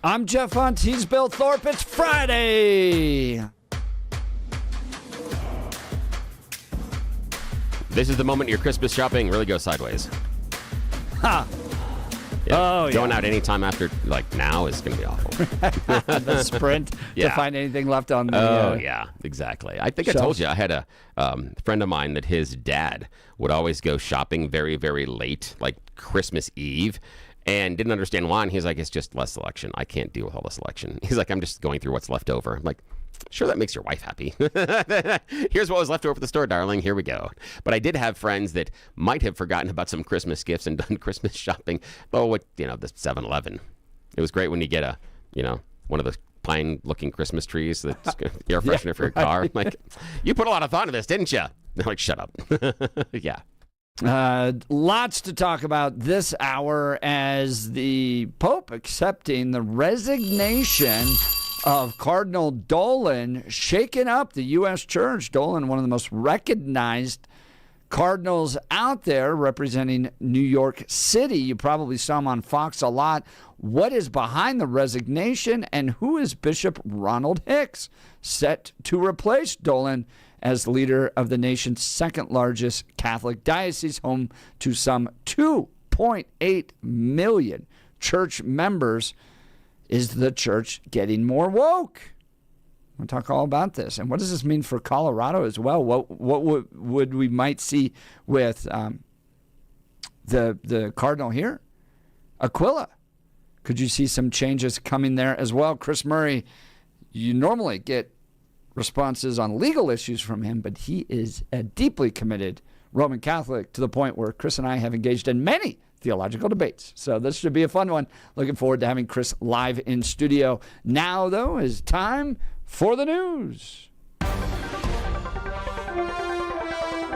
I'm Jeff Hunt. He's Bill Thorpe. It's Friday. This is the moment your Christmas shopping really goes sideways. Ha! Going out anytime after, now is going to be awful. The sprint to find anything left on the... yeah, exactly. I think shelves. I told you I had a friend of mine that his dad would always go shopping very, very late, like Christmas Eve, and didn't understand why. And he's like, it's just less selection. I can't deal with all the selection. He's like, I'm just going through what's left over. I'm like, sure, that makes your wife happy. Here's what was left over at the store, darling. Here we go. But I did have friends that might have forgotten about some Christmas gifts and done Christmas shopping. Oh, the 7-Eleven. It was great when you get one of those pine-looking Christmas trees that's air freshener for your car. Like, you put a lot of thought into this, didn't you? They're like, shut up. Yeah. Lots to talk about this hour as the Pope accepting the resignation of Cardinal Dolan, shaking up the U.S. Church. Dolan, one of the most recognized cardinals out there, representing New York City. You probably saw him on Fox a lot. What is behind the resignation, and who is Bishop Ronald Hicks, set to replace Dolan as leader of the nation's second largest Catholic diocese, home to some 2.8 million church members? Is the church getting more woke? We'll talk all about this. And what does this mean for Colorado as well? What would we might see with the cardinal here? Aquila. Could you see some changes coming there as well? Chris Murray, you normally get responses on legal issues from him, but he is a deeply committed Roman Catholic to the point where Chris and I have engaged in many theological debates. So this should be a fun one. Looking forward to having Chris live in studio. Now, though, is time for the news.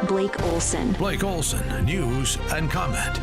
Blake Olson. Blake Olson, news and comment.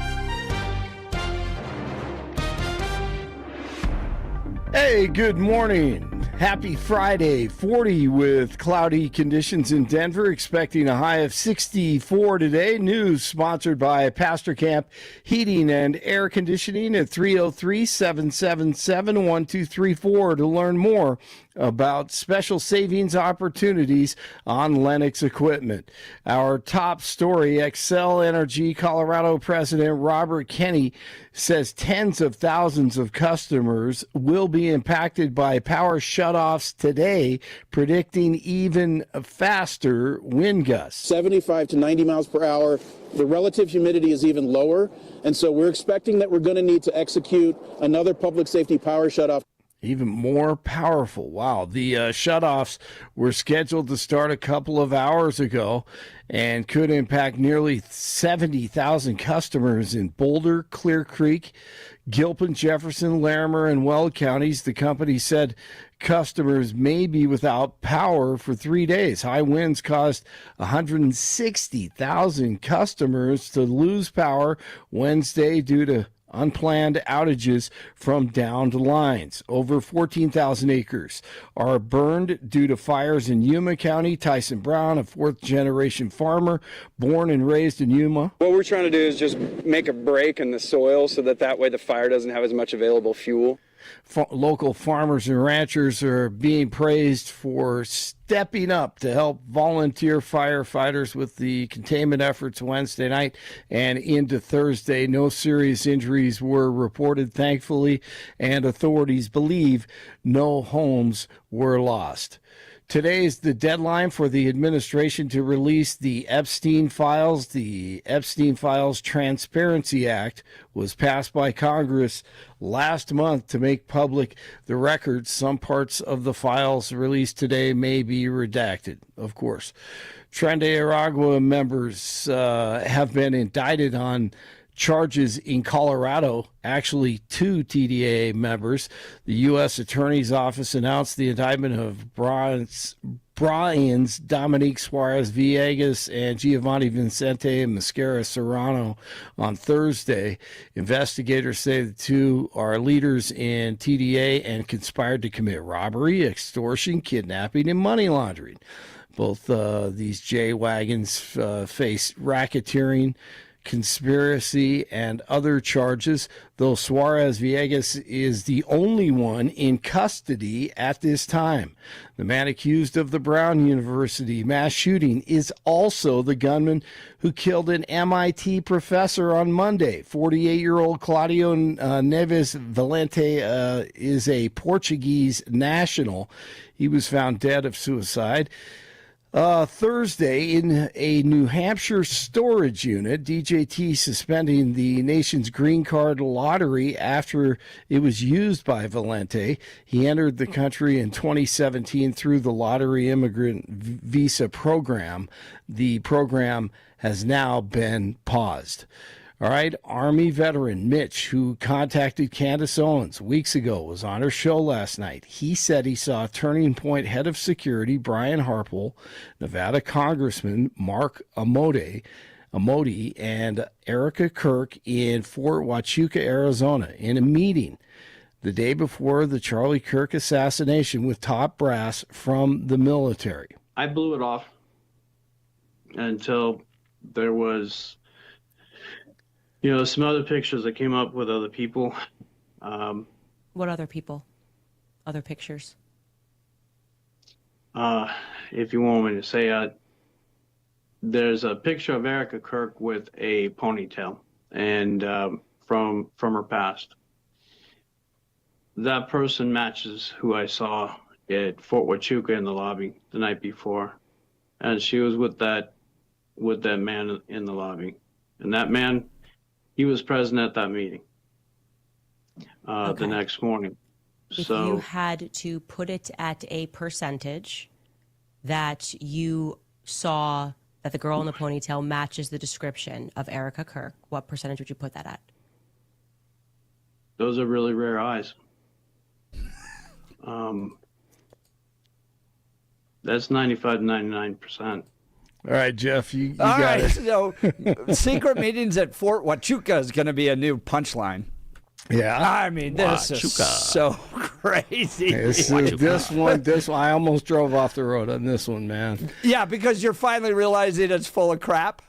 Hey, good morning. Happy Friday. 40 with cloudy conditions in Denver, expecting a high of 64 today. News sponsored by Pastor Camp Heating and Air Conditioning at 303-777-1234 to learn more about special savings opportunities on Lennox equipment. Our top story, Xcel Energy Colorado President Robert Kenney says tens of thousands of customers will be impacted by power shutoffs today, predicting even faster wind gusts. 75 to 90 miles per hour. The relative humidity is even lower, and so we're expecting that we're going to need to execute another public safety power shutoff. Even more powerful. Wow. The shutoffs were scheduled to start a couple of hours ago and could impact nearly 70,000 customers in Boulder, Clear Creek, Gilpin, Jefferson, Larimer, and Weld counties. The company said customers may be without power for 3 days. High winds caused 160,000 customers to lose power Wednesday due to unplanned outages from downed lines. Over 14,000 acres are burned due to fires in Yuma County. Tyson Brown, a fourth-generation farmer, born and raised in Yuma. What we're trying to do is just make a break in the soil so that way the fire doesn't have as much available fuel. Local farmers and ranchers are being praised for stepping up to help volunteer firefighters with the containment efforts Wednesday night and into Thursday. No serious injuries were reported, thankfully, and authorities believe no homes were lost. Today is the deadline for the administration to release the Epstein files. The Epstein Files Transparency Act was passed by Congress last month to make public the records. Some parts of the files released today may be redacted, of course. Tren de Aragua members have been indicted on charges in Colorado, actually 2 TDA members. The U.S. Attorney's Office announced the indictment of Bryans, Dominique Suarez Villegas, and Giovanni Vicente Mascara Serrano on Thursday. Investigators say the two are leaders in TDA and conspired to commit robbery, extortion, kidnapping, and money laundering. Both these J-Wagons face racketeering, conspiracy, and other charges, though Suarez Villegas is the only one in custody at this time. The man accused of the Brown University mass shooting is also the gunman who killed an MIT professor on Monday. 48-year-old Claudio Neves Valente is a Portuguese national. He was found dead of suicide. Thursday, in a New Hampshire storage unit, DJT suspending the nation's green card lottery after it was used by Valente. He entered the country in 2017 through the lottery immigrant visa program. The program has now been paused. All right, Army veteran Mitch, who contacted Candace Owens weeks ago, was on her show last night. He said he saw Turning Point head of security Brian Harpel, Nevada Congressman Mark Amodei, and Erica Kirk in Fort Huachuca, Arizona, in a meeting the day before the Charlie Kirk assassination with top brass from the military. I blew it off until there was, some other pictures that came up with other people. What other people? Other pictures? If you want me to say, there's a picture of Erica Kirk with a ponytail, and from her past. That person matches who I saw at Fort Huachuca in the lobby the night before, and she was with that man in the lobby, and that man, he was present at that meeting the next morning. If you had to put it at a percentage that you saw that the girl in the ponytail matches the description of Erica Kirk, what percentage would you put that at? Those are really rare eyes. That's 95 to 99%. All right, Jeff, you All got right, it. so secret meetings at Fort Huachuca is going to be a new punchline. Yeah. I mean, this is so crazy. This one, I almost drove off the road on this one, man. Yeah, because you're finally realizing it's full of crap.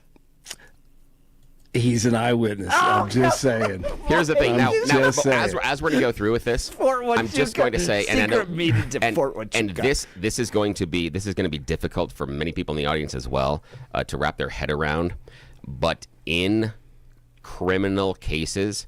He's an eyewitness. I'm just saying. Here's the thing. Now just saying. as we're going to go through with this, Fort Huachuca, I'm just going to say, secret meetings at Fort Huachuca. and this is going to be difficult for many people in the audience as well to wrap their head around. But in criminal cases,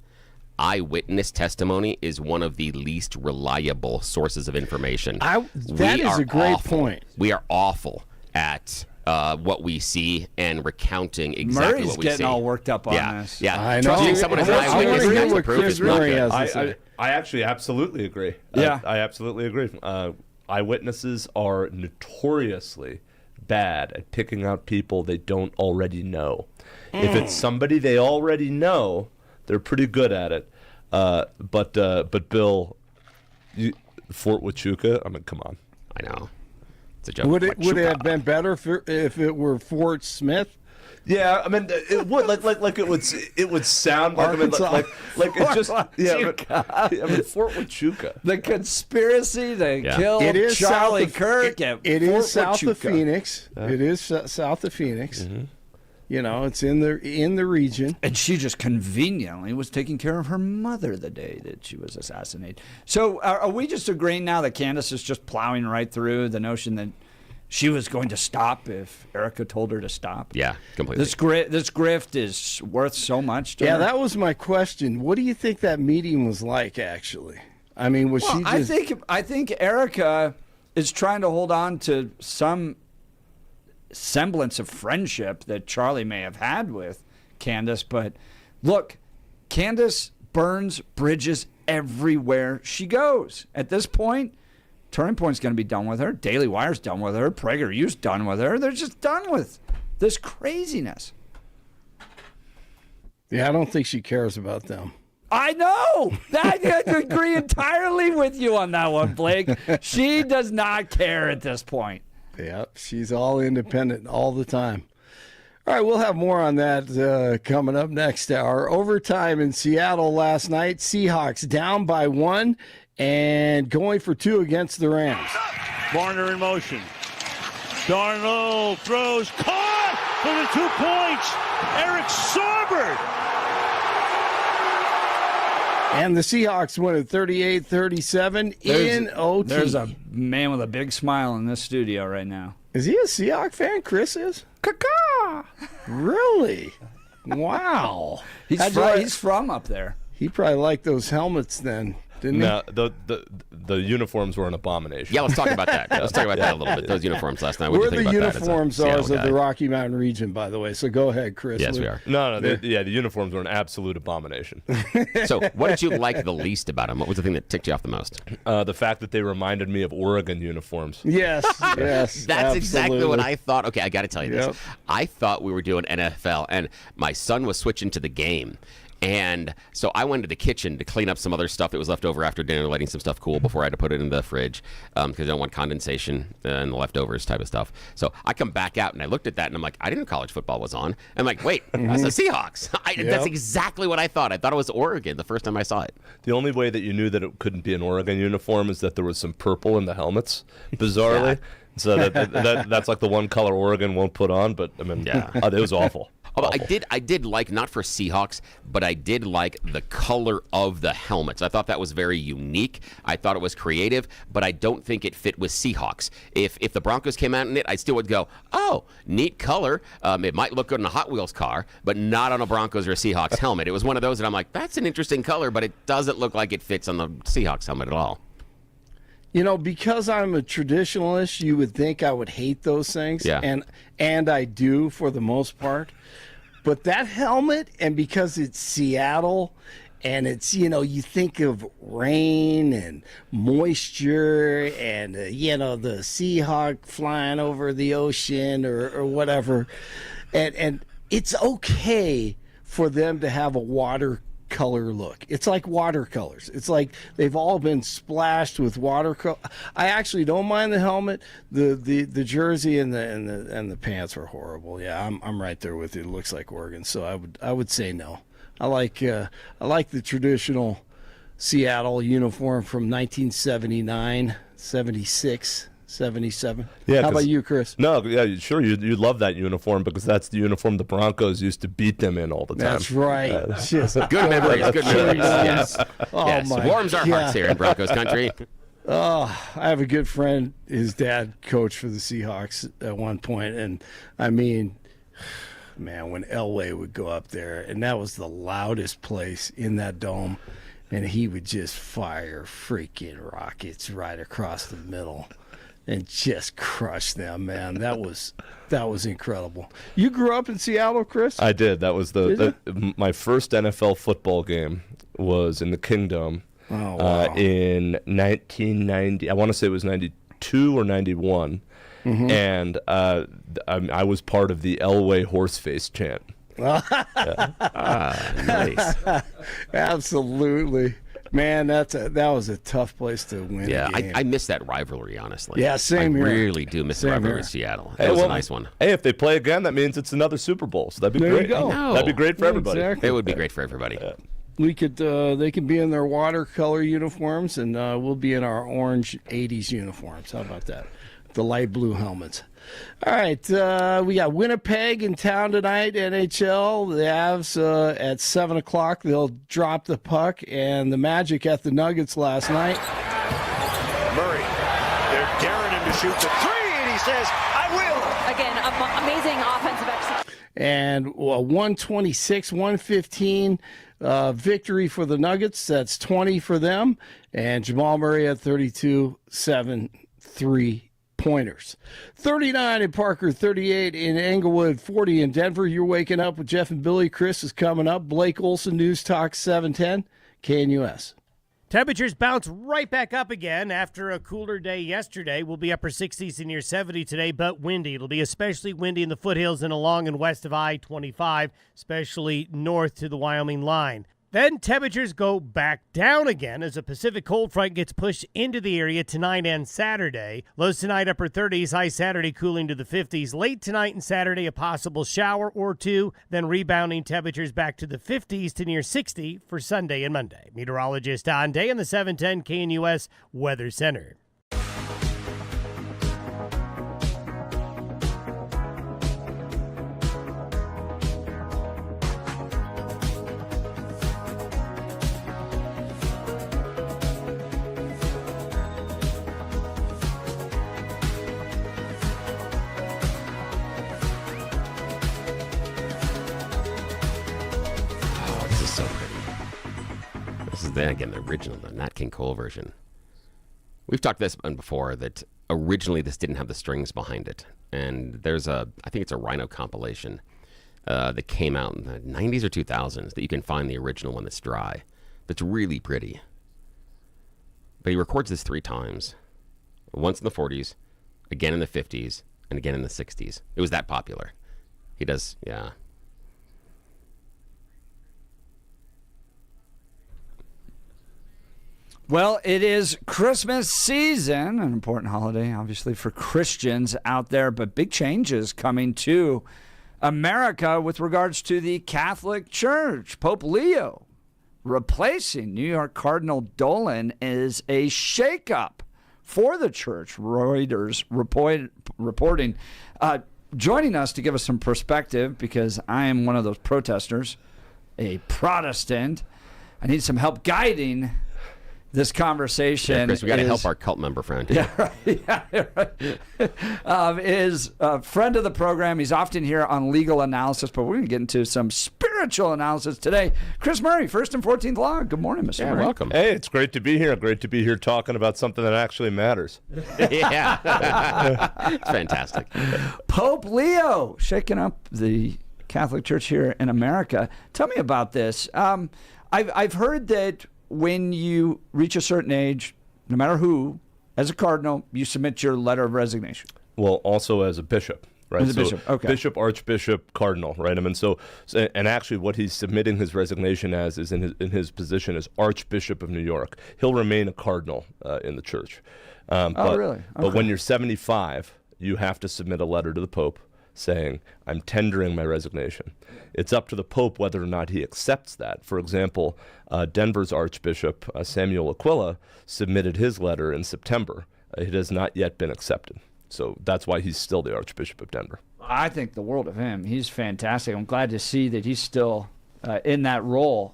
eyewitness testimony is one of the least reliable sources of information. That is a great point. We are awful at what we see and recounting exactly Murray's what we see. getting all worked up on this. Yeah, I know. trusting someone as an eyewitness hear next to what proof Chris is not Murray good. has to say. I actually absolutely agree. Yeah. I absolutely agree. Eyewitnesses are notoriously bad at picking out people they don't already know. If it's somebody they already know, they're pretty good at it. But Bill, Fort Huachuca, I mean, come on. I know. It's a joke. Would it have been better if it were Fort Smith? Yeah, I mean, it would like it would sound like like it just Fort Huachuca. The conspiracy to kill Charlie Kirk at It Fort is south Huachuca. of Phoenix. It is south of Phoenix. Mm-hmm. It's in the region. And she just conveniently was taking care of her mother the day that she was assassinated. So are we just agreeing now that Candace is just plowing right through the notion that she was going to stop if Erica told her to stop? Yeah, completely. This grift is worth so much to her. That was my question. What do you think that meeting was like, actually? I mean, was she just... I think Erica is trying to hold on to some semblance of friendship that Charlie may have had with Candace. But look, Candace burns bridges everywhere she goes. At this point, Turning Point's going to be done with her. Daily Wire's done with her. PragerU's done with her. They're just done with this craziness. Yeah, I don't think she cares about them. I know. I agree entirely with you on that one, Blake. She does not care at this point. Yep, she's all independent all the time. All right, we'll have more on that coming up next hour. Overtime in Seattle last night. Seahawks down by 1 and going for 2 against the Rams. Varner in motion. Darnold throws. Caught! for the 2 points. Eric Sorbert. And the Seahawks win at 38-37 in OT. There's a man with a big smile in this studio right now. Is he a Seahawks fan? Chris is? Caca! Really? Wow. He's from up there. He probably liked those helmets then, didn't he? No, the uniforms were an abomination. Yeah, let's talk about that. Let's talk about that a little bit. Those uniforms last night. We're the uniform czars of the Rocky Mountain region, by the way. So go ahead, Chris. Yes, we are. No, the uniforms were an absolute abomination. So, what did you like the least about them? What was the thing that ticked you off the most? The fact that they reminded me of Oregon uniforms. Yes, yes. That's exactly what I thought. Okay, I got to tell you this. Yep. I thought we were doing NFL, and my son was switching to the game. And so I went to the kitchen to clean up some other stuff that was left over after dinner, lighting some stuff cool before I had to put it in the fridge because I don't want condensation and the leftovers type of stuff. So I come back out and I looked at that and I'm like, I didn't know college football was on. I'm like, wait, that's the Seahawks. That's exactly what I thought. I thought it was Oregon the first time I saw it. The only way that you knew that it couldn't be an Oregon uniform is that there was some purple in the helmets, bizarrely. So that's like the one color Oregon won't put on, but I mean, it was awful. Although I did like, not for Seahawks, but I did like the color of the helmets. I thought that was very unique. I thought it was creative, but I don't think it fit with Seahawks. If the Broncos came out in it, I still would go, oh, neat color. It might look good in a Hot Wheels car, but not on a Broncos or a Seahawks helmet. It was one of those that I'm like, that's an interesting color, but it doesn't look like it fits on the Seahawks helmet at all. You know, because I'm a traditionalist, you would think I would hate those things. Yeah. And I do for the most part. But that helmet, and because it's Seattle, and it's, you know, you think of rain and moisture and, you know, the Seahawk flying over the ocean or whatever. And it's okay for them to have a watercolor look. It's like watercolors. It's like they've all been splashed with watercolor. I actually don't mind the helmet. The jersey and the pants are horrible. Yeah, I'm right there with you. It looks like Oregon, so I would say no. I like the traditional Seattle uniform from 1979, 76. 77. Yeah, how about you, Chris? No, yeah, sure. You'd love that uniform because that's the uniform the Broncos used to beat them in all the time. That's right. Good memories. Good memories. Yes. Oh, yes. my Warms our hearts here in Broncos country. Oh, I have a good friend. His dad coached for the Seahawks at one point, and I mean, man, when Elway would go up there, and that was the loudest place in that dome, and he would just fire freaking rockets right across the middle. And just crush them, man. That was incredible. You grew up in Seattle, Chris? I did. That was my first NFL football game was in the Kingdom in 1990. I want to say it was 92 or 91. Mm-hmm. And I was part of the Elway horseface chant. Nice. Absolutely. Man, that was a tough place to win. Yeah, a game. I miss that rivalry, honestly. Yeah, same here. I really do miss the rivalry with Seattle. That was a nice one. Hey, if they play again, that means it's another Super Bowl. So that'd be there great. You go. That'd be great for everybody. Exactly. It would be great for everybody. Yeah. We could, they could be in their watercolor uniforms, and we'll be in our orange '80s uniforms. How about that? The light blue helmets. All right, we got Winnipeg in town tonight, NHL. The Avs at 7 o'clock. They'll drop the puck, and the Magic at the Nuggets last night. Murray, they're daring him to shoot the three, and he says, I will. Again, amazing offensive execution. And 126-115 victory for the Nuggets. That's 20 for them. And Jamal Murray at 32, 7, 3 pointers. 39 in Parker, 38 in Englewood, 40 in Denver. You're waking up with Jeff and Billy. Chris is coming up. Blake Olson, News Talk 710, KNUS. Temperatures bounce right back up again after a cooler day yesterday. We'll be upper 60s and near 70 today, but windy. It'll be especially windy in the foothills and along and west of I-25, especially north to the Wyoming line. Then temperatures go back down again as a Pacific cold front gets pushed into the area tonight and Saturday. Lows tonight upper 30s, high Saturday cooling to the 50s. Late tonight and Saturday a possible shower or two, then rebounding temperatures back to the 50s to near 60 for Sunday and Monday. Meteorologist Don Day in the 710 KNUS Weather Center. then again, the original, the Nat King Cole version. We've talked this before, that originally this didn't have the strings behind it. And there's I think it's a Rhino compilation that came out in the 90s or 2000s that you can find the original one that's dry. That's really pretty. But he records this 3 times. Once in the 40s, again in the 50s, and again in the 60s. It was that popular. He does, yeah. Well, it is Christmas season, an important holiday, obviously, for Christians out there, but big changes coming to America with regards to the Catholic Church. Pope Leo replacing New York Cardinal Dolan is a shakeup for the church, Reuters reporting. Joining us to give us some perspective, because I am one of those protesters, a Protestant. I need some help guiding this conversation. Yeah, Chris, we got to help our cult member friend here. Is a friend of the program. He's often here on legal analysis, but we're going to get into some spiritual analysis today. Chris Murray, First and 14th Law. Good morning, Mr. Murray. Welcome. Hey, it's great to be here. Great to be here talking about something that actually matters. Yeah. It's fantastic. Pope Leo shaking up the Catholic Church here in America. Tell me about this. I've heard that when you reach a certain age, no matter who, as a cardinal, you submit your letter of resignation. Well, also as a bishop, right? As a bishop, okay. Bishop, archbishop, cardinal, right? I mean, and actually what he's submitting his resignation as is in his position as Archbishop of New York. He'll remain a cardinal in the church. Really? Okay. But when you're 75, you have to submit a letter to the Pope saying, I'm tendering my resignation. It's up to the Pope whether or not he accepts that. For example, Denver's Archbishop, Samuel Aquila, submitted his letter in September. It has not yet been accepted. So that's why he's still the Archbishop of Denver. I think the world of him. He's fantastic. I'm glad to see that he's still in that role.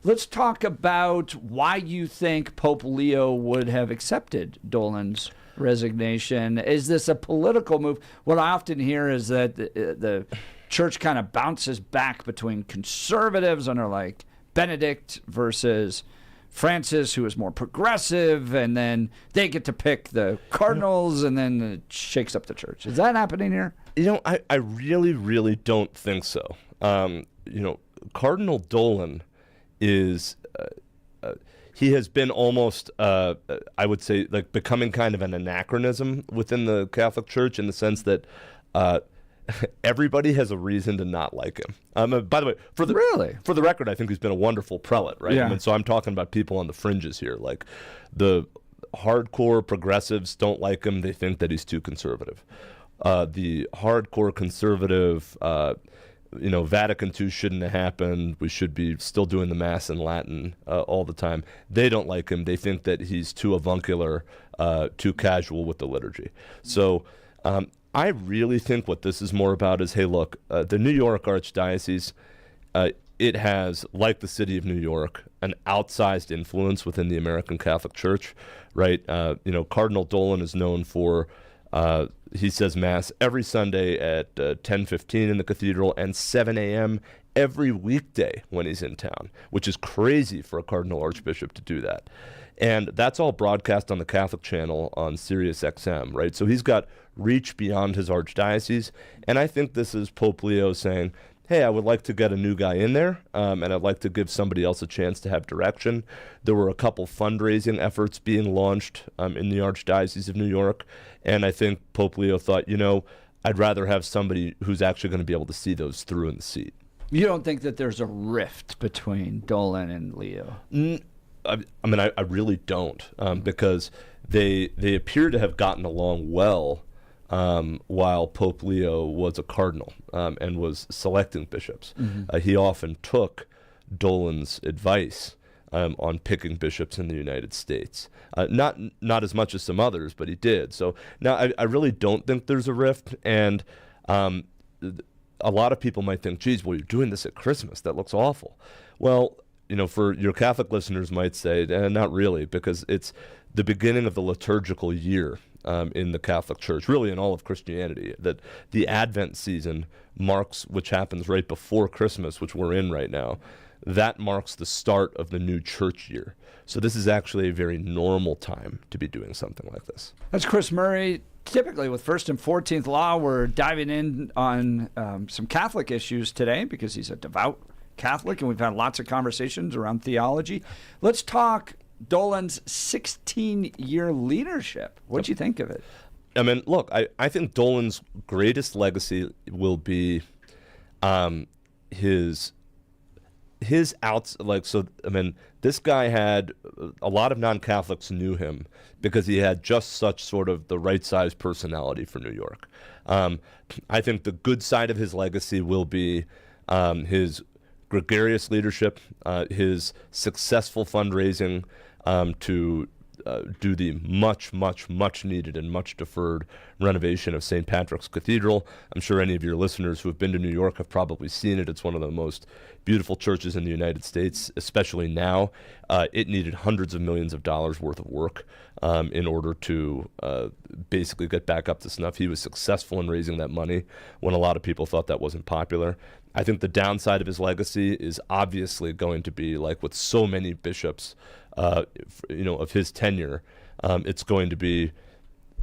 Let's talk about why you think Pope Leo would have accepted Dolan's resignation. Is this a political move? What I often hear is that the church kind of bounces back between conservatives under like Benedict versus Francis, who is more progressive, and then they get to pick the cardinals, and then it shakes up the church. Is that happening here? I really, really don't think so. Cardinal Dolan is... he has been almost, I would say, like becoming kind of an anachronism within the Catholic Church in the sense that everybody has a reason to not like him. By the way, for the record, I think he's been a wonderful prelate, right? Yeah. I mean, so I'm talking about people on the fringes here. Like the hardcore progressives don't like him. They think that he's too conservative. The hardcore conservative... Vatican II shouldn't have happened. We should be still doing the Mass in Latin all the time. They don't like him. They think that he's too avuncular, too casual with the liturgy. So I really think what this is more about is, hey, look, the New York Archdiocese, it has, like the city of New York, an outsized influence within the American Catholic Church, right? Cardinal Dolan is known for... he says Mass every Sunday at 10:15 in the cathedral and 7 a.m. every weekday when he's in town, which is crazy for a cardinal archbishop to do that. And that's all broadcast on the Catholic channel on Sirius XM, right? So he's got reach beyond his archdiocese. And I think this is Pope Leo saying, hey, I would like to get a new guy in there, and I'd like to give somebody else a chance to have direction. There were a couple fundraising efforts being launched in the Archdiocese of New York, and I think Pope Leo thought, I'd rather have somebody who's actually going to be able to see those through in the seat. You don't think that there's a rift between Dolan and Leo? I really don't, because they appear to have gotten along well while Pope Leo was a cardinal and was selecting bishops. Mm-hmm. He often took Dolan's advice on picking bishops in the United States. Not as much as some others, but he did. So now I really don't think there's a rift. And a lot of people might think, geez, well, you're doing this at Christmas. That looks awful. Well, for your Catholic listeners might say, not really, because it's the beginning of the liturgical year in the Catholic Church, really in all of Christianity, that the Advent season marks, which happens right before Christmas, which we're in right now. that marks the start of the new church year. So this is actually a very normal time to be doing something like this. That's Chris Murray. Typically with First and 14th Law, we're diving in on some Catholic issues today because he's a devout Catholic, and we've had lots of conversations around theology. Let's talk Dolan's 16-year leadership. What do you think of it? I mean, look, I think Dolan's greatest legacy will be his outs. Like, so, I mean, this guy had a lot of non-Catholics knew him because he had just such sort of the right-sized personality for New York. I think the good side of his legacy will be his gregarious leadership, his successful fundraising to do the much needed and much deferred renovation of St. Patrick's Cathedral. I'm sure any of your listeners who have been to New York have probably seen it. It's one of the most beautiful churches in the United States, especially now. It needed hundreds of millions of dollars worth of work in order to basically get back up to snuff. He was successful in raising that money when a lot of people thought that wasn't popular. I think the downside of his legacy is obviously going to be, like with so many bishops, of his tenure, it's going to be,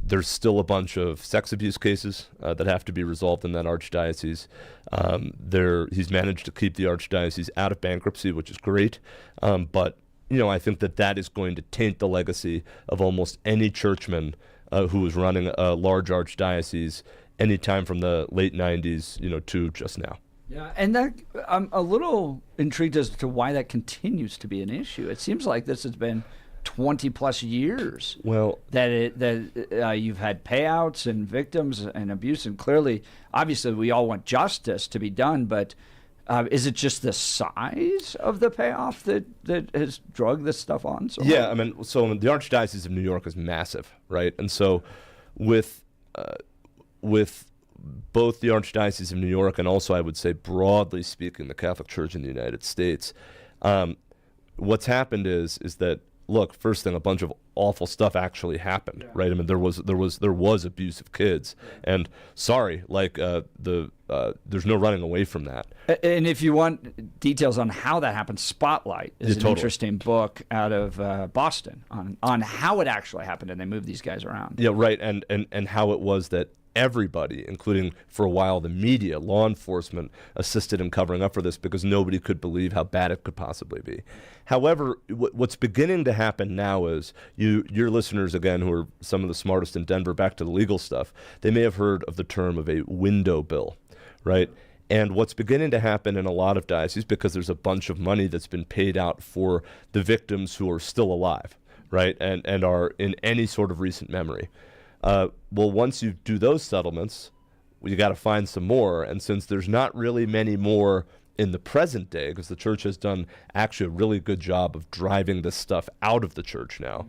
there's still a bunch of sex abuse cases that have to be resolved in that archdiocese. He's managed to keep the archdiocese out of bankruptcy, which is great. But I think that is going to taint the legacy of almost any churchman who was running a large archdiocese anytime from the late 90s, to just now. Yeah, and I'm a little intrigued as to why that continues to be an issue. It seems like this has been 20 plus years. Well, that you've had payouts and victims and abuse, and clearly, obviously, we all want justice to be done. But is it just the size of the payoff that has dragged this stuff on? So yeah, I mean, so the Archdiocese of New York is massive, right? And so with both the Archdiocese of New York and also, I would say, broadly speaking, the Catholic Church in the United States, what's happened is that, look, first thing, a bunch of awful stuff actually happened, right? I mean, there was abuse of kids, and sorry, there's no running away from that. And if you want details on how that happened, Spotlight is an interesting book out of Boston on how it actually happened, and they moved these guys around. Yeah, right, and how it was that everybody, including for a while the media, law enforcement, assisted in covering up for this because nobody could believe how bad it could possibly be. However, what's beginning to happen now is your listeners, again, who are some of the smartest in Denver, back to the legal stuff, they may have heard of the term of a window bill, right? And what's beginning to happen in a lot of dioceses, because there's a bunch of money that's been paid out for the victims who are still alive, right, and are in any sort of recent memory. Well, once you do those settlements, you got to find some more. And since there's not really many more in the present day, because the church has done actually a really good job of driving this stuff out of the church now,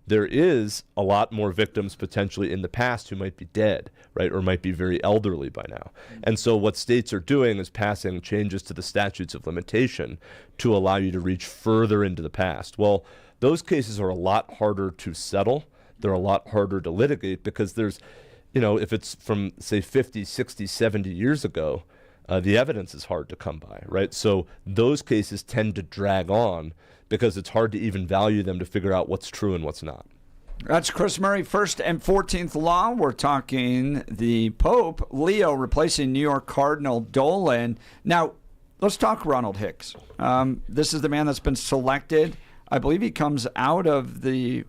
there is a lot more victims potentially in the past who might be dead, right, or might be very elderly by now. And so what states are doing is passing changes to the statutes of limitation to allow you to reach further into the past. Well, those cases are a lot harder to settle. They're a lot harder to litigate because there's, if it's from, say, 50, 60, 70 years ago, the evidence is hard to come by, right? So those cases tend to drag on because it's hard to even value them to figure out what's true and what's not. That's Chris Murray, First and 14th Law. We're talking the Pope Leo replacing New York Cardinal Dolan. Now, let's talk Ronald Hicks. This is the man that's been selected. I believe he comes out of the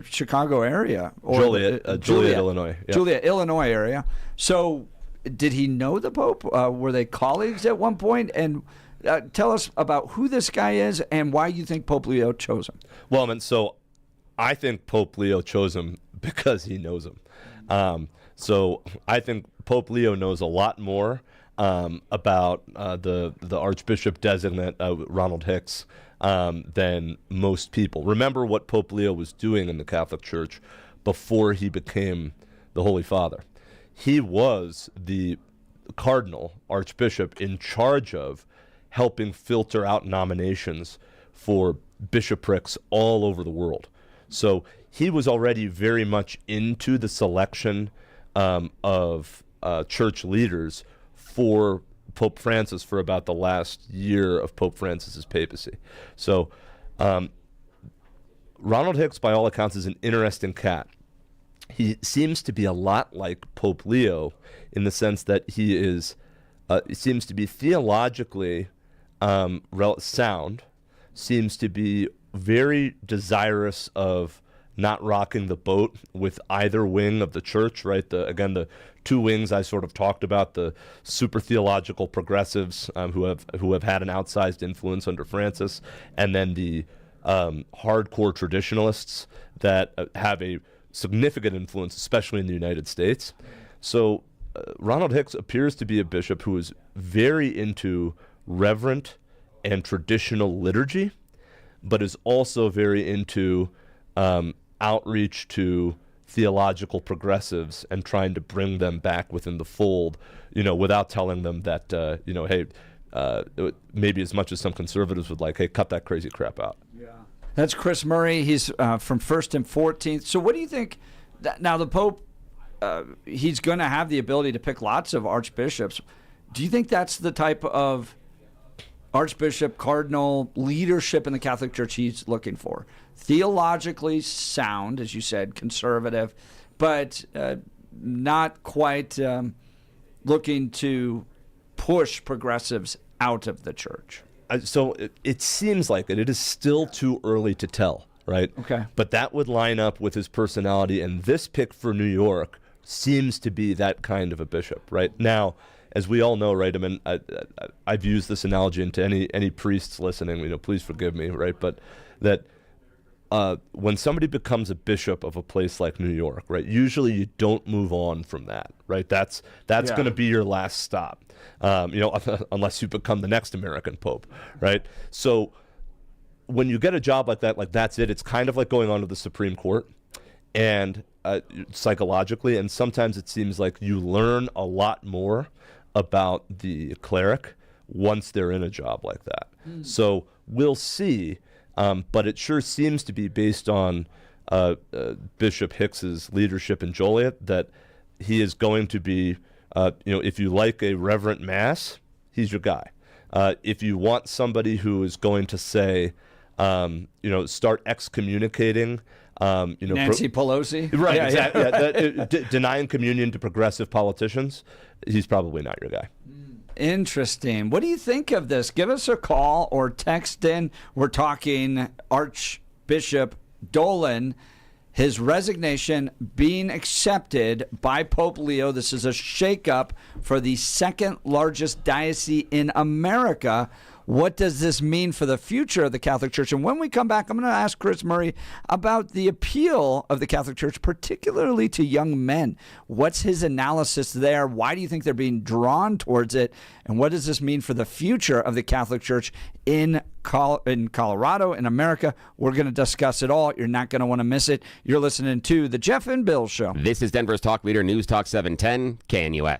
Chicago area. Or Joliet, Illinois. Yeah. Joliet, Illinois area. So did he know the Pope? Were they colleagues at one point? And tell us about who this guy is and why you think Pope Leo chose him. Well, so I think Pope Leo chose him because he knows him. So I think Pope Leo knows a lot more about the Archbishop designate, Ronald Hicks, than most people. Remember what Pope Leo was doing in the Catholic Church before he became the Holy Father. He was the cardinal, archbishop, in charge of helping filter out nominations for bishoprics all over the world. So he was already very much into the selection of church leaders for Pope Francis for about the last year of Pope Francis's papacy. So Ronald Hicks, by all accounts, is an interesting cat. He seems to be a lot like Pope Leo in the sense that he seems to be theologically sound, seems to be very desirous of not rocking the boat with either wing of the church, right? The two wings I sort of talked about, the super theological progressives who have had an outsized influence under Francis, and then the hardcore traditionalists that have a significant influence, especially in the United States. So Ronald Hicks appears to be a bishop who is very into reverent and traditional liturgy, but is also very into outreach to theological progressives and trying to bring them back within the fold, without telling them that, hey, maybe as much as some conservatives would like, hey, cut that crazy crap out. Yeah. That's Chris Murray. He's from First and 14th. So what do you think? Now, the Pope, he's going to have the ability to pick lots of archbishops. Do you think that's the type of archbishop, cardinal leadership in the Catholic Church he's looking for? Theologically sound, as you said, conservative, but not quite looking to push progressives out of the church. So it seems like it. It is still too early to tell, right? Okay. But that would line up with his personality, and this pick for New York seems to be that kind of a bishop, right? Now, as we all know, right, I mean, I've used this analogy into any priests listening, please forgive me, right? But that when somebody becomes a bishop of a place like New York, right, usually you don't move on from that, right? That's going to be your last stop, unless you become the next American pope, right? So when you get a job like that, that's it. It's kind of like going on to the Supreme Court, and psychologically, and sometimes it seems like you learn a lot more about the cleric once they're in a job like that. So we'll see. But it sure seems to be based on Bishop Hicks's leadership in Joliet that he is going to be, if you like a reverent mass, he's your guy. If you want somebody who is going to say, start excommunicating, Nancy Pelosi, right? Yeah, exactly. Denying communion to progressive politicians, he's probably not your guy. Interesting. What do you think of this? Give us a call or text in. We're talking Archbishop Dolan, his resignation being accepted by Pope Leo. This is a shakeup for the second largest diocese in America. What does this mean for the future of the Catholic Church? And when we come back, I'm going to ask Chris Murray about the appeal of the Catholic Church, particularly to young men. What's his analysis there? Why do you think they're being drawn towards it? And what does this mean for the future of the Catholic Church in Colorado, in America? We're going to discuss it all. You're not going to want to miss it. You're listening to The Jeff and Bill Show. This is Denver's Talk Leader, News Talk 710, KNUS.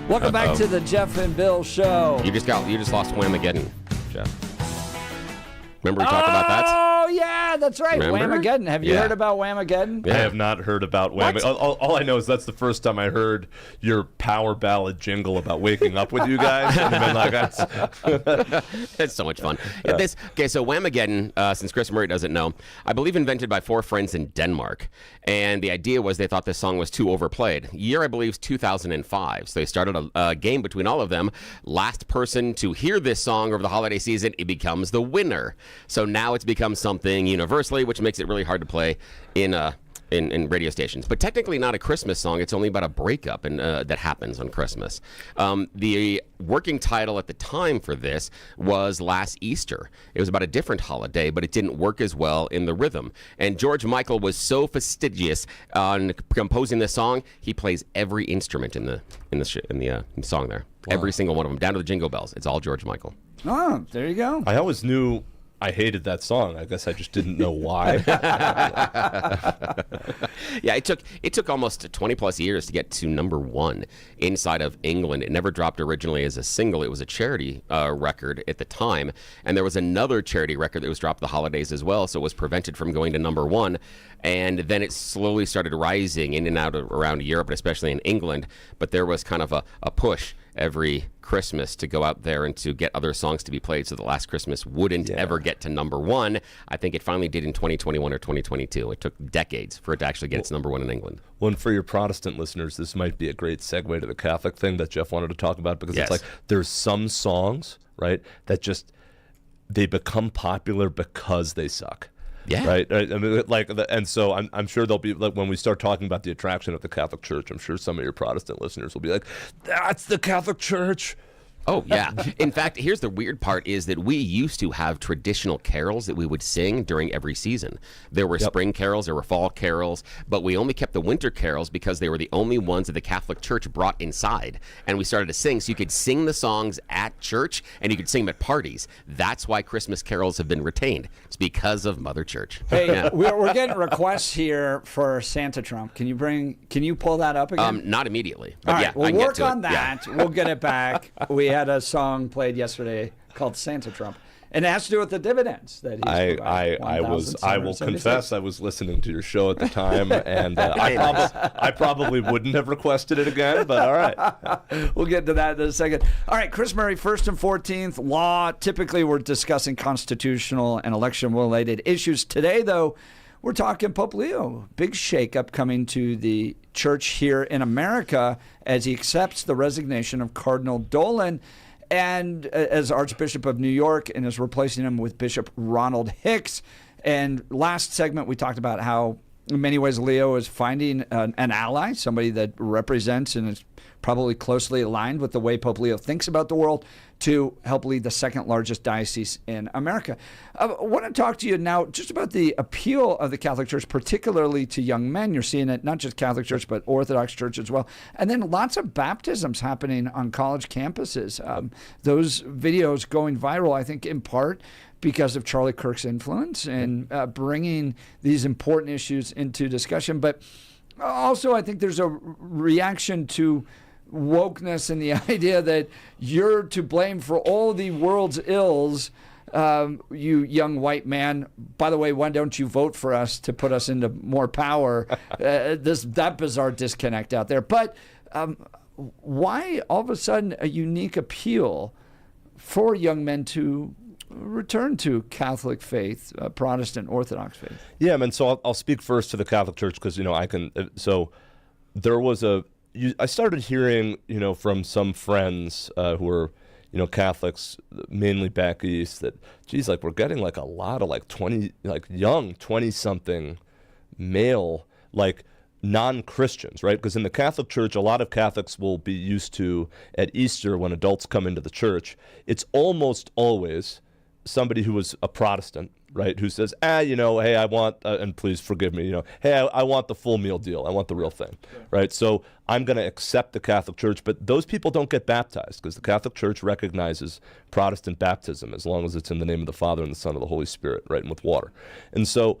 Welcome back to the Jeff and Bill Show. You just lost Whamageddon, Jeff. Remember we talked about that? Oh, yeah, that's right. Remember? Whamageddon. Have you heard about Whamageddon? I have not heard about Whamageddon. All I know is that's the first time I heard your power ballad jingle about waking up with you guys. And I've been like, it's so much fun. So Whamageddon, since Chris Murray doesn't know, I believe invented by 4 friends in Denmark. And the idea was they thought this song was too overplayed. Year, I believe, is 2005. So they started a game between all of them. Last person to hear this song over the holiday season, it becomes the winner. So now it's become something universally, which makes it really hard to play in radio stations. But technically not a Christmas song. It's only about a breakup and that happens on Christmas. The working title at the time for this was Last Easter. It was about a different holiday, but it didn't work as well in the rhythm. And George Michael was so fastidious on composing this song, he plays every instrument in the song there. Wow. Every single one of them, down to the jingle bells. It's all George Michael. Oh, there you go. I always knew I hated that song. I guess I just didn't know why. Yeah, it took almost 20 plus years to get to number 1 inside of England. It never dropped originally as a single. It was a charity record at the time, and there was another charity record that was dropped the holidays as well, so it was prevented from going to number 1. And then it slowly started rising in and out around Europe, and especially in England. But there was kind of a push every Christmas to go out there and to get other songs to be played, so the Last Christmas wouldn't ever get to number 1. I think it finally did in 2021 or 2022. It took decades for it to actually get its number 1 in England. Well, and for your Protestant listeners, this might be a great segue to the Catholic thing that Jeff wanted to talk about, because it's like there's some songs, right, that just they become popular because they suck. Yeah. Right. I mean, and so I'm sure they'll be like, when we start talking about the attraction of the Catholic Church, I'm sure some of your Protestant listeners will be like, "That's the Catholic Church." Oh, yeah. In fact, here's the weird part is that we used to have traditional carols that we would sing during every season. There were spring carols, there were fall carols, but we only kept the winter carols because they were the only ones that the Catholic Church brought inside. And we started to sing, so you could sing the songs at church and you could sing them at parties. That's why Christmas carols have been retained. It's because of Mother Church. Hey, we're getting requests here for Santa Trump. Can you pull that up again? Not immediately. But all right, yeah, we'll I can get work to on it. that. Yeah. We'll get it back. We had a song played yesterday called Santa Trump, and it has to do with the dividends that he's I will confess I was listening to your show at the time, and I probably wouldn't have requested it again, but all right. We'll get to that in a second. All right, Chris Murray, 1st and 14th law. Typically, we're discussing constitutional and election-related issues. Today, though, we're talking Pope Leo. Big shakeup coming to the church here in America as he accepts the resignation of Cardinal Dolan and as Archbishop of New York, and is replacing him with Bishop Ronald Hicks. And last segment, we talked about how in many ways Leo is finding an ally, somebody that represents and is probably closely aligned with the way Pope Leo thinks about the world, to help lead the second largest diocese in America. I want to talk to you now just about the appeal of the Catholic Church, particularly to young men. You're seeing it not just Catholic Church, but Orthodox Church as well. And then lots of baptisms happening on college campuses. Those videos going viral, I think, in part because of Charlie Kirk's influence and bringing these important issues into discussion. But also, I think there's a reaction to wokeness and the idea that you're to blame for all the world's ills, you young white man. By the way, why don't you vote for us to put us into more power? That bizarre disconnect out there. But why all of a sudden a unique appeal for young men to return to Catholic faith, Protestant Orthodox faith? Yeah, man. So I'll speak first to the Catholic Church because I can. So there was I started hearing from some friends who were Catholics, mainly back east, that geez, like we're getting like a lot of like 20-something male like non-Christians, right? Because in the Catholic Church, a lot of Catholics will be used to at Easter when adults come into the church. It's almost always somebody who was a Protestant, right, who says, hey, I want, and please forgive me, hey, I want the full meal deal. I want the real thing, right? So I'm going to accept the Catholic Church, but those people don't get baptized because the Catholic Church recognizes Protestant baptism as long as it's in the name of the Father and the Son and the Holy Spirit, right, and with water. And so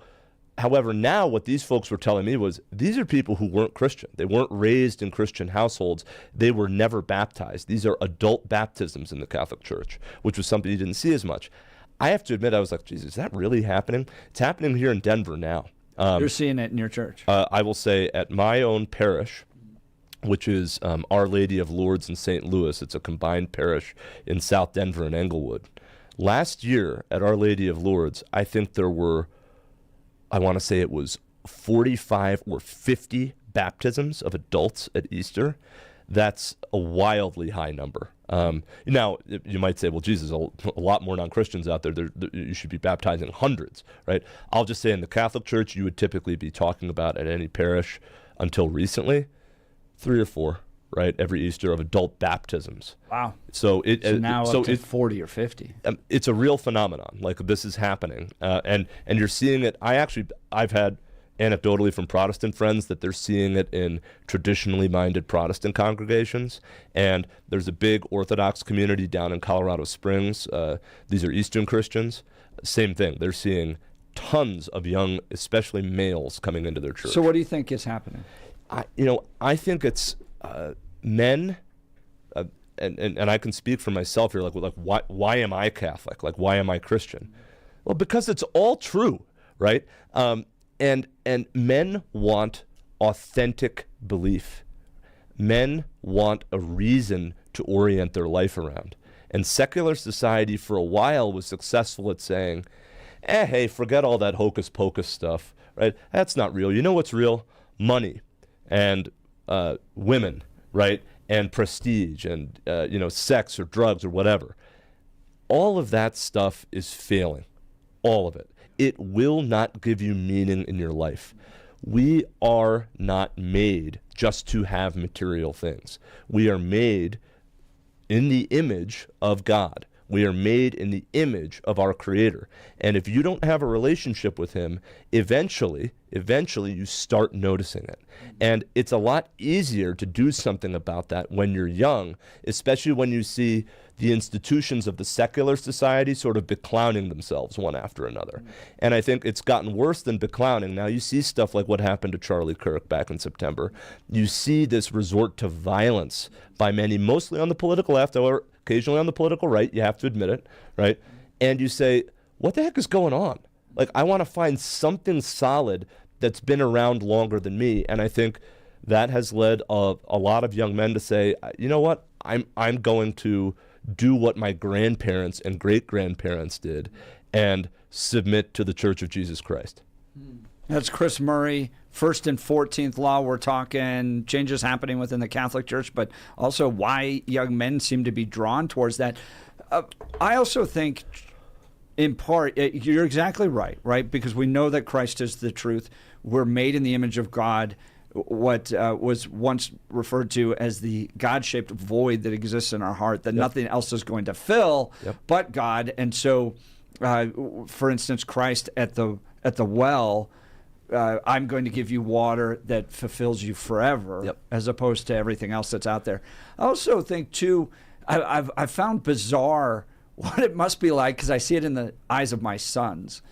However, now what these folks were telling me was these are people who weren't Christian. They weren't raised in Christian households. They were never baptized. These are adult baptisms in the Catholic Church, which was something you didn't see as much. I have to admit, I was like, Jesus, is that really happening? It's happening here in Denver now. You're seeing it in your church. I will say at my own parish, which is Our Lady of Lourdes in St. Louis. It's a combined parish in South Denver and Englewood. Last year at Our Lady of Lourdes, I think there were, I want to say it was 45 or 50 baptisms of adults at Easter. That's a wildly high number. Now, you might say, well, Jesus, a lot more non-Christians out there. You should be baptizing hundreds, right? I'll just say in the Catholic Church, you would typically be talking about at any parish until recently, 3 or 4, right, every Easter of adult baptisms. Wow. So now up to 40 or 50. It's a real phenomenon. Like, this is happening, and you're seeing it. I've had anecdotally from Protestant friends that they're seeing it in traditionally minded Protestant congregations, and there's a big Orthodox community down in Colorado Springs. These are Eastern Christians. Same thing. They're seeing tons of young, especially males, coming into their church. So what do you think is happening? I think it's men, and I can speak for myself here. Like why am I Catholic? Like, why am I Christian? Well, because it's all true, right? And men want authentic belief. Men want a reason to orient their life around. And secular society for a while was successful at saying, hey, forget all that hocus pocus stuff, right? That's not real. You know what's real? Money and women, right? And prestige and, sex or drugs or whatever. All of that stuff is failing. All of it. It will not give you meaning in your life. We are not made just to have material things. We are made in the image of God. We are made in the image of our Creator. And if you don't have a relationship with Him, eventually you start noticing it. And it's a lot easier to do something about that when you're young, especially when you see the institutions of the secular society sort of beclowning themselves one after another. And I think it's gotten worse than beclowning. Now you see stuff like what happened to Charlie Kirk back in September. You see this resort to violence by many, mostly on the political left, or occasionally on the political right, you have to admit it, right? And you say, what the heck is going on? Like, I want to find something solid that's been around longer than me. And I think that has led a lot of young men to say, you know what, I'm going to do what my grandparents and great-grandparents did and submit to the Church of Jesus Christ. That's Chris Murray, First and 14th Law. We're talking changes happening within the Catholic Church, but also why young men seem to be drawn towards that. I also think, in part, you're exactly right? Because we know that Christ is the truth. We're made in the image of God, what was once referred to as the God-shaped void that exists in our heart that nothing else is going to fill but God. And so, for instance, Christ at the well, I'm going to give you water that fulfills you forever, as opposed to everything else that's out there. I also think, too, I've found bizarre what it must be like, because I see it in the eyes of my sons,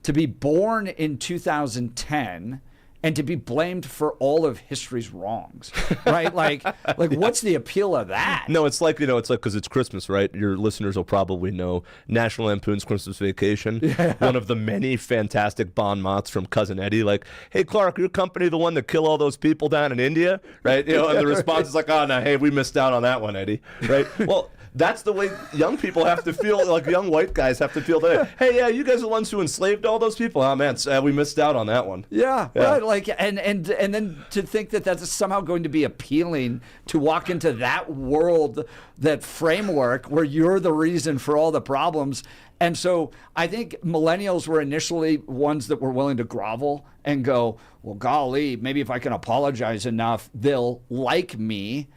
to be born in 2010 and to be blamed for all of history's wrongs, right? Like what's the appeal of that? No, it's like because it's Christmas, right? Your listeners will probably know National Lampoon's Christmas Vacation, one of the many fantastic bon mots from Cousin Eddie, like, hey, Clark, your company the one that kill all those people down in India, right? And the response is like, oh, no, hey, we missed out on that one, Eddie, right? Well, that's the way young people have to feel, like young white guys have to feel today. Hey, yeah, you guys are the ones who enslaved all those people. Oh, man, we missed out on that one. Yeah. Right. Like, and then to think that that's somehow going to be appealing to walk into that world, that framework where you're the reason for all the problems. And so I think millennials were initially ones that were willing to grovel and go, well, golly, maybe if I can apologize enough, they'll like me.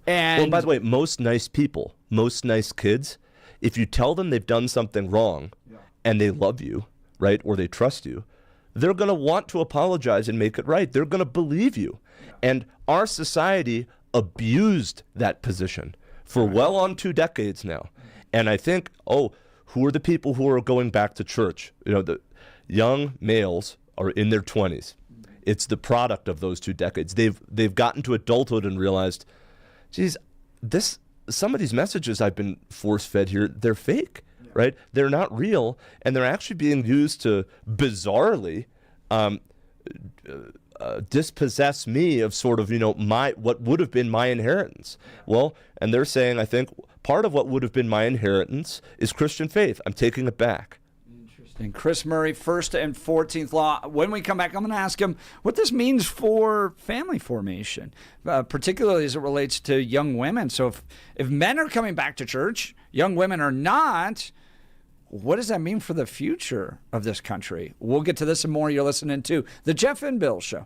And well, by the way, most nice people, most nice kids, if you tell them they've done something wrong and they love you, right, or they trust you, they're going to want to apologize and make it right. They're going to believe you. And our society abused that position for well on 2 decades now. And I think, who are the people who are going back to church? The young males are in their 20s. It's the product of those 2 decades. They've gotten to adulthood and realized, geez, some of these messages I've been force-fed here, they're fake, right? They're not real, and they're actually being used to bizarrely dispossess me of sort of, what would have been my inheritance. Well, and they're saying, I think, part of what would have been my inheritance is Christian faith. I'm taking it back. And Chris Murray, First and 14th Law. When we come back, I'm going to ask him what this means for family formation, particularly as it relates to young women. So if men are coming back to church, young women are not, what does that mean for the future of this country? We'll get to this and more. You're listening to The Jeff and Bill Show.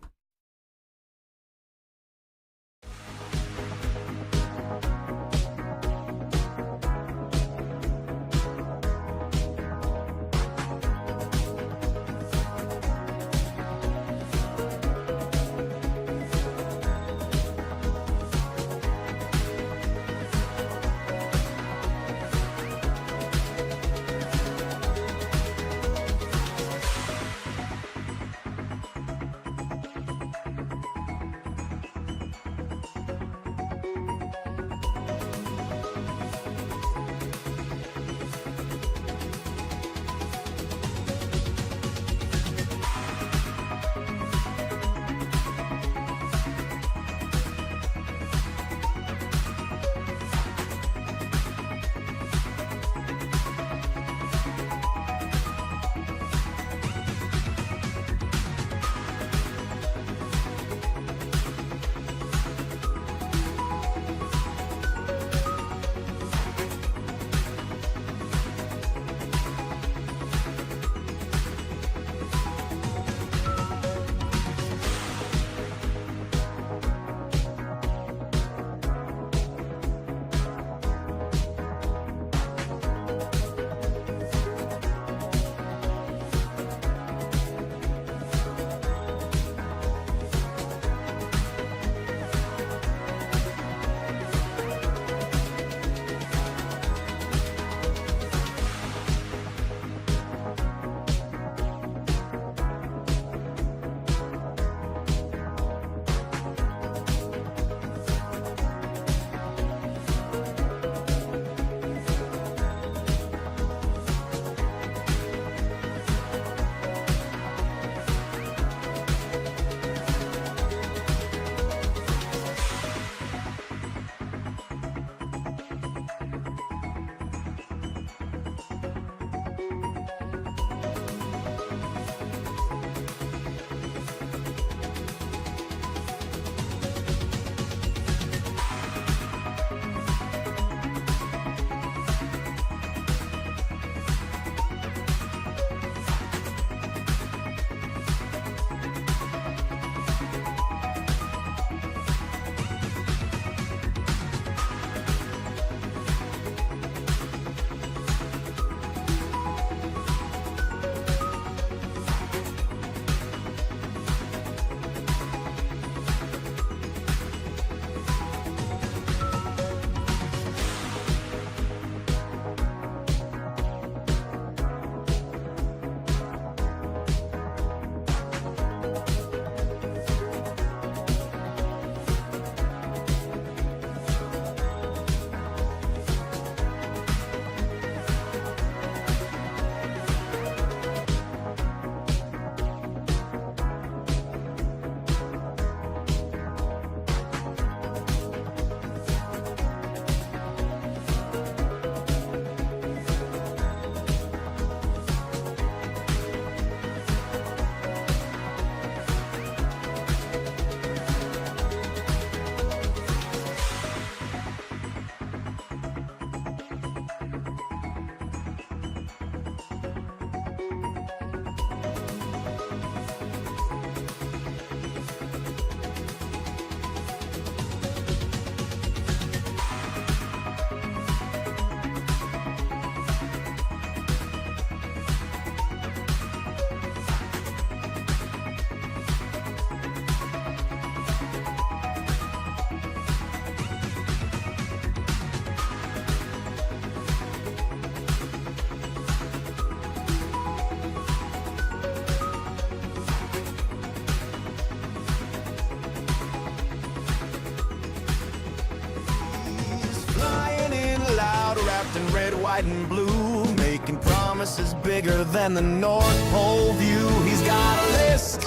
dressed in red, white, and blue, making promises bigger than the North Pole view. He's got a list,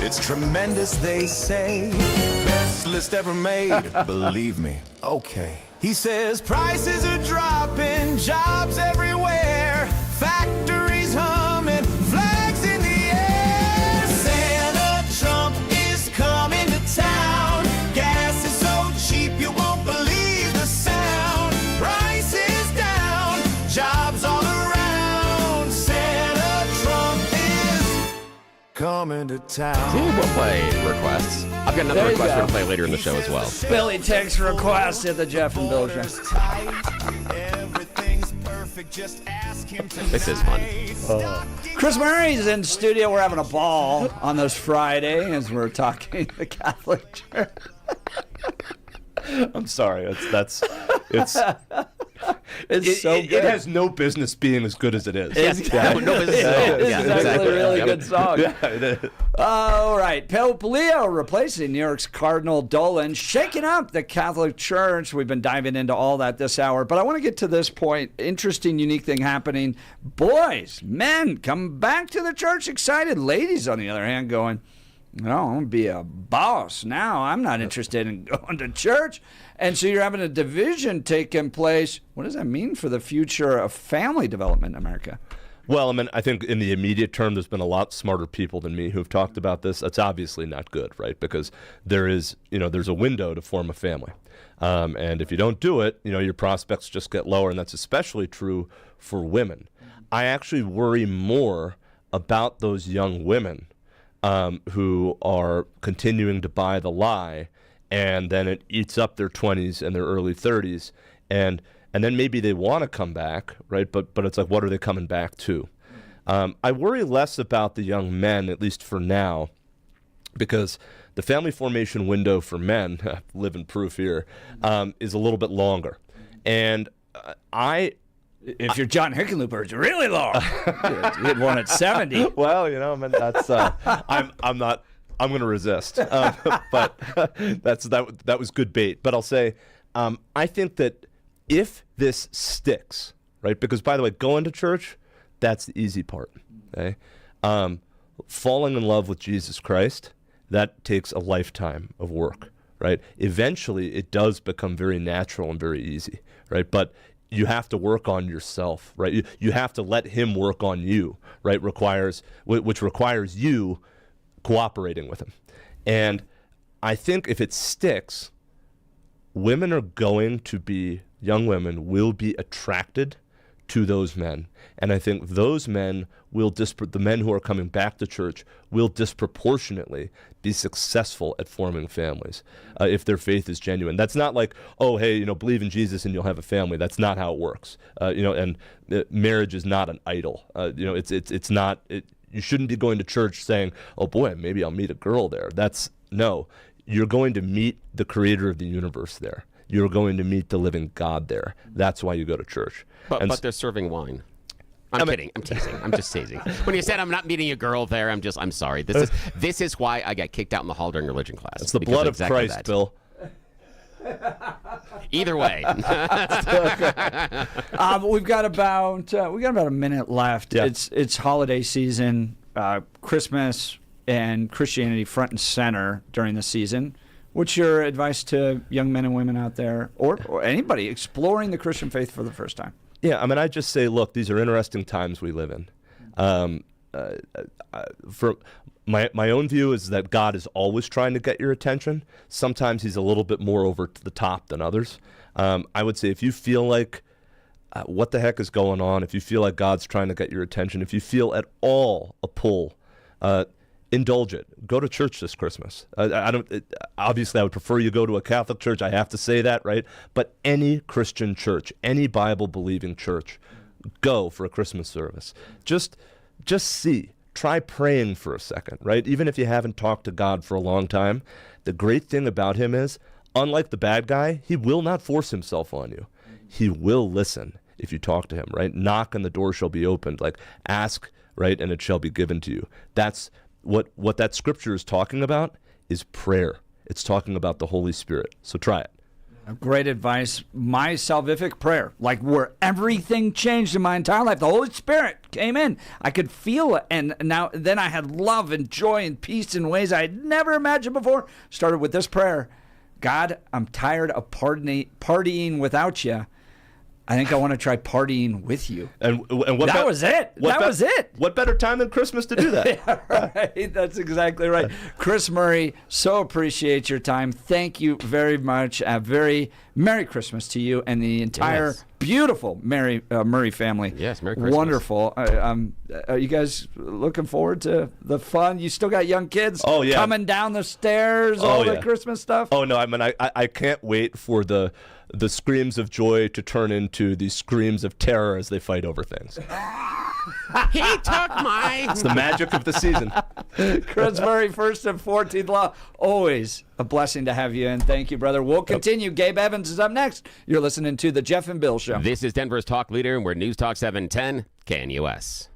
it's tremendous, they say. Best list ever made, believe me, okay. He says prices are dropping, jobs everywhere, factories humming, flags in the air. Santa Trump is coming to town. Gas is so cheap you won't believe the sound. Prices down, jobs all around. Santa Trump is coming to town. See, we'll play requests. I've got another request we're going to play later in the show as well. Billy takes requests at the Jeff and Bill Show. This is fun. Chris Murray's in studio. We're having a ball on this Friday as we're talking the Catholic Church. I'm sorry. It's so good. It has no business being as good as it is. Yes, no business at all. It's actually a really good song. Yeah, it is. All right. Pope Leo replacing New York's Cardinal Dolan, shaking up the Catholic Church. We've been diving into all that this hour, but I want to get to this point. Interesting, unique thing happening. Boys, men, come back to the church excited. Ladies, on the other hand, going, no, I'm going to be a boss now. I'm not interested in going to church. And so you're having a division taking place. What does that mean for the future of family development in America? Well, I mean, I think in the immediate term, there's been a lot smarter people than me who've talked about this. That's obviously not good, right? Because there's a window to form a family. And if you don't do it, your prospects just get lower. And that's especially true for women. I actually worry more about those young women who are continuing to buy the lie, and then it eats up their 20s and their early 30s, and then maybe they want to come back, right? But it's like, what are they coming back to? I worry less about the young men, at least for now, because the family formation window for men, living proof here, is a little bit longer. And if you're John Hickenlooper, it's really long. You had one at 70. Well, I mean, that's I'm going to resist. But that was good bait. But I'll say, I think that if this sticks, right? Because by the way, going to church, that's the easy part. Okay, falling in love with Jesus Christ, that takes a lifetime of work, right? Eventually, it does become very natural and very easy, right? But you have to work on yourself, right? You have to let him work on you, right? Which requires you cooperating with him. And I think if it sticks, young women will be attracted to those men. And I think those men the men who are coming back to church will disproportionately be successful at forming families if their faith is genuine. That's not like, oh, hey, believe in Jesus and you'll have a family. That's not how it works. And marriage is not an idol. It's not. You shouldn't be going to church saying, oh boy, maybe I'll meet a girl there. No. You're going to meet the creator of the universe there. You're going to meet the living God there. That's why you go to church. But they're serving wine. I'm kidding. I'm teasing. I'm just teasing. When you said I'm not meeting a girl there, I'm sorry. This is why I got kicked out in the hall during religion class. It's the blood of Christ, Bill. Either way. We've got about a minute left. Yeah. It's holiday season, Christmas and Christianity front and center during the season. What's your advice to young men and women out there, or anybody exploring the Christian faith for the first time? Yeah, I mean, I just say, look, these are interesting times we live in. For my own view is that God is always trying to get your attention. Sometimes he's a little bit more over the top than others. I would say if you feel like what the heck is going on, if you feel like God's trying to get your attention, if you feel at all a pull, indulge it. Go to church this Christmas. Obviously, I would prefer you go to a Catholic church. I have to say that, right? But any Christian church, any Bible-believing church, go for a Christmas service. Just see. Try praying for a second, right? Even if you haven't talked to God for a long time, the great thing about him is, unlike the bad guy, he will not force himself on you. He will listen if you talk to him, right? Knock and the door shall be opened. Like, ask, right, and it shall be given to you. That's what that scripture is talking about is prayer. It's talking about the Holy Spirit. So try it. Great advice. My salvific prayer, like where everything changed in my entire life. The Holy Spirit came in. I could feel it. And then I had love and joy and peace in ways I had never imagined before. Started with this prayer. God, I'm tired of partying without you. I think I want to try partying with you. And what that was it. That was it. What better time than Christmas to do that? Yeah, right. That's exactly right. Chris Murray, so appreciate your time. Thank you very much. A very Merry Christmas to you and the entire beautiful Murray family. Yes, Merry Christmas. Wonderful. Are you guys looking forward to the fun? You still got young kids coming down the stairs, all the Christmas stuff? Oh, no. I mean, I can't wait for the screams of joy to turn into the screams of terror as they fight over things. He took my... It's the magic of the season. Chris Murray, First and 14th Law. Always a blessing to have you, and thank you, brother. We'll continue. Gabe Evans is up next. You're listening to The Jeff and Bill Show. This is Denver's talk leader, and we're News Talk 710 KNUS.